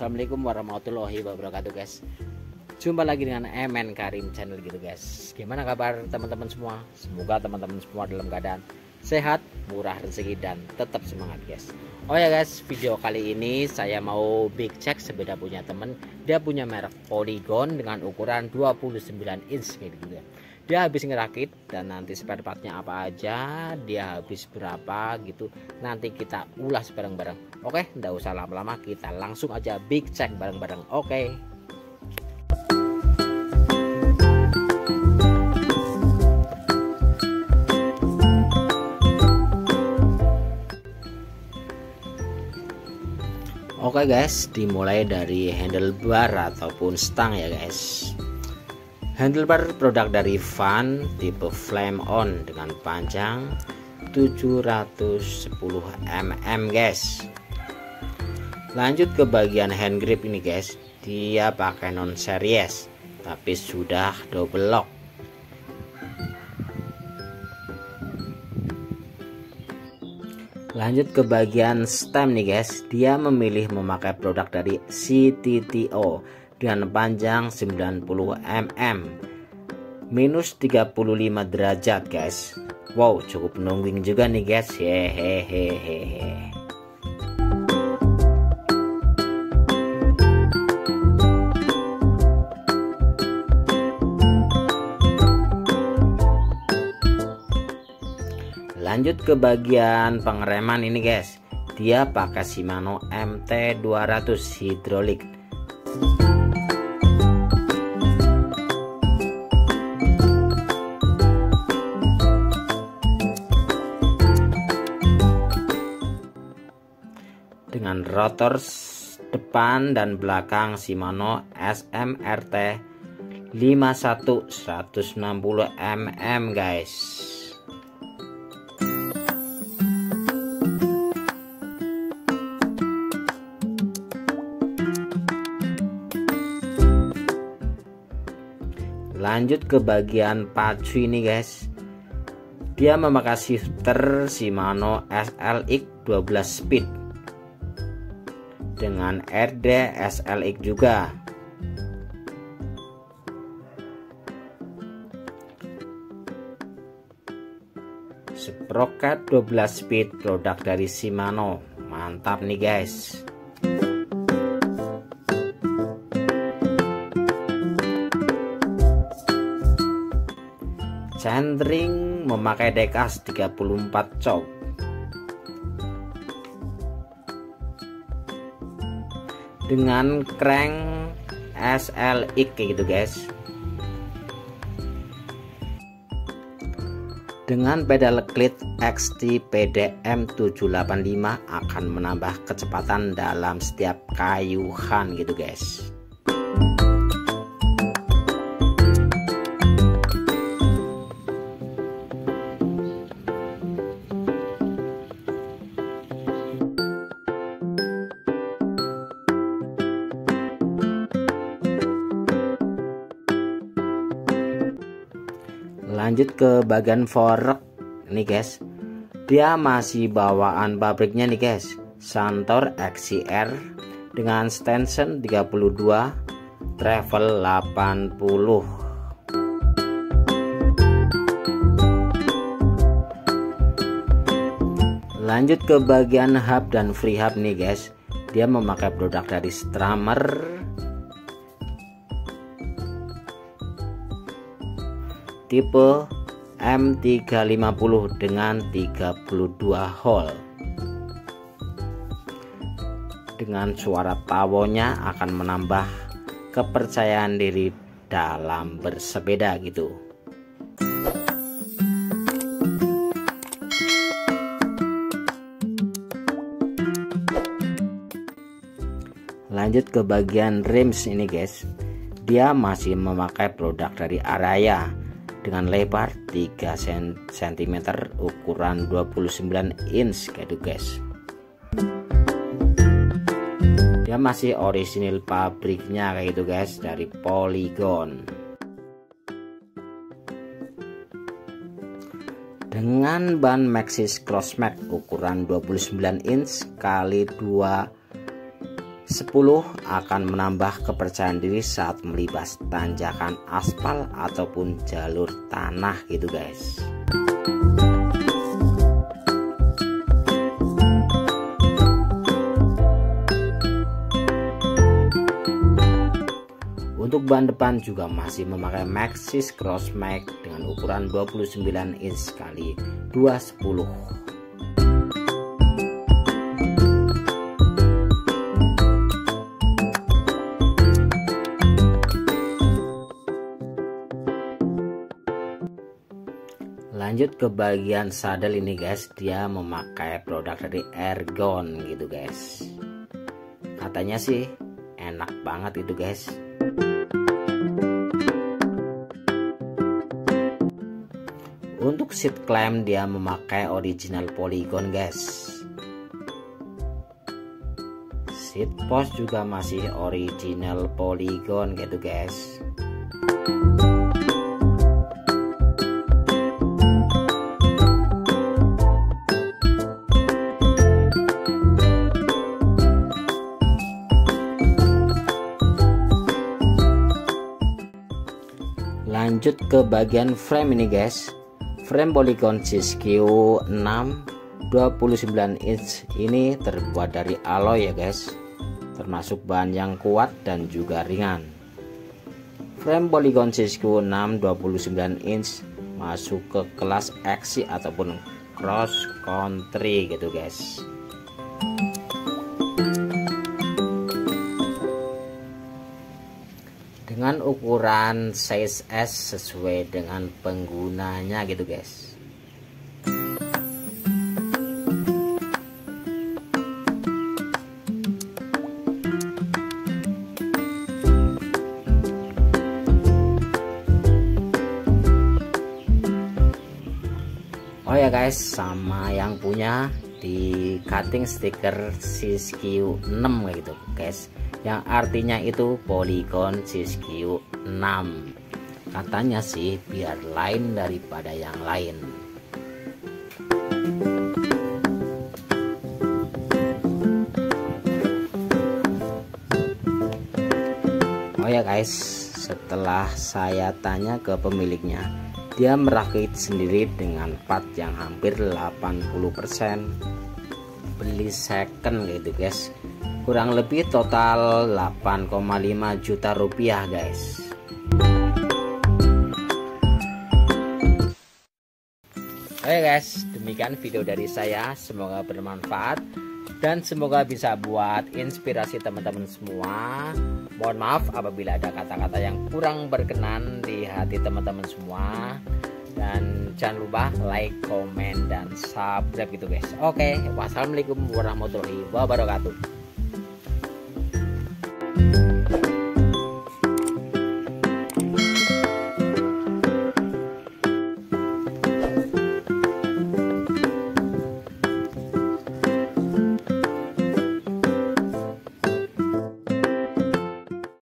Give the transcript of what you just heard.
Assalamualaikum warahmatullahi wabarakatuh guys. Jumpa lagi dengan MN Karim channel gitu guys. Gimana kabar teman-teman semua? Semoga teman-teman semua dalam keadaan sehat, murah rezeki dan tetap semangat guys. Oh ya guys, video kali ini saya mau big check sepeda punya temen. Dia punya merek Polygon dengan ukuran 29 inch gitu ya. Dia habis ngerakit dan nanti spare partnya apa aja, dia habis berapa gitu, nanti kita ulas bareng-bareng. Oke, nggak usah lama-lama, kita langsung aja big check bareng-bareng. Oke. Oke guys, dimulai dari handlebar ataupun stang ya guys. Handlebar produk dari Van tipe flame on dengan panjang 710 mm guys. Lanjut ke bagian hand grip ini guys, dia pakai non series tapi sudah double lock. Lanjut ke bagian stem nih guys, dia memilih memakai produk dari CTTO dengan panjang 90 mm minus 35 derajat guys. Wow, cukup nungging juga nih guys. Hehehe. Lanjut ke bagian pengereman ini guys, dia pakai Shimano MT200 hidrolik. Dengan rotor depan dan belakang Shimano SMRT 51 160 mm guys. Lanjut ke bagian pacu ini guys, dia memakai shifter Shimano SLX 12 speed dengan RD SLX juga. Sprocket 12 speed produk dari Shimano, mantap nih guys. Centering memakai dekas 34 cok. Dengan crank SLX kayak gitu guys. Dengan pedal klit XT PDM 785 akan menambah kecepatan dalam setiap kayuhan gitu guys. Lanjut ke bagian fork nih guys, dia masih bawaan pabriknya nih guys, Santor XCR dengan stanson 32 travel 80. Lanjut ke bagian hub dan free hub nih guys, dia memakai produk dari Strammer tipe M350 dengan 32 hole. Dengan suara tawonya akan menambah kepercayaan diri dalam bersepeda gitu. Lanjut ke bagian rims ini guys, dia masih memakai produk dari Araya dengan lebar 3 cm ukuran 29 inch kayak gitu guys. Dia masih orisinil pabriknya kayak gitu guys, dari Polygon. Dengan ban Maxxis Crossmax ukuran 29 inch kali 2 10 akan menambah kepercayaan diri saat melibas tanjakan aspal ataupun jalur tanah gitu guys. Untuk ban depan juga masih memakai Maxxis Crossmax dengan ukuran 29 inch kali 210. Lanjut ke bagian sadel ini guys, dia memakai produk dari Ergon gitu guys. Katanya sih enak banget itu guys. Untuk seat clamp dia memakai original Polygon guys. Seat post juga masih original Polygon gitu guys. Lanjut ke bagian frame ini guys. Frame Polygon Siskiyou 6 29 inch ini terbuat dari alloy ya guys, termasuk bahan yang kuat dan juga ringan. Frame Polygon Siskiyou 6 29 inch masuk ke kelas XC ataupun cross country gitu guys. Dengan ukuran size S sesuai dengan penggunanya gitu guys. Oh ya guys, sama yang punya di cutting stiker Siskiyou 6 gitu guys, yang artinya itu Polygon Siskiyou 6. Katanya sih biar lain daripada yang lain. Oh ya guys, setelah saya tanya ke pemiliknya, dia merakit sendiri dengan part yang hampir 80% beli second gitu guys. Kurang lebih total 8,5 juta rupiah guys. Oke guys, demikian video dari saya, semoga bermanfaat dan semoga bisa buat inspirasi teman-teman semua. Mohon maaf apabila ada kata-kata yang kurang berkenan di hati teman-teman semua. Dan jangan lupa like, komen, dan subscribe gitu guys. Oke, wassalamualaikum warahmatullahi wabarakatuh.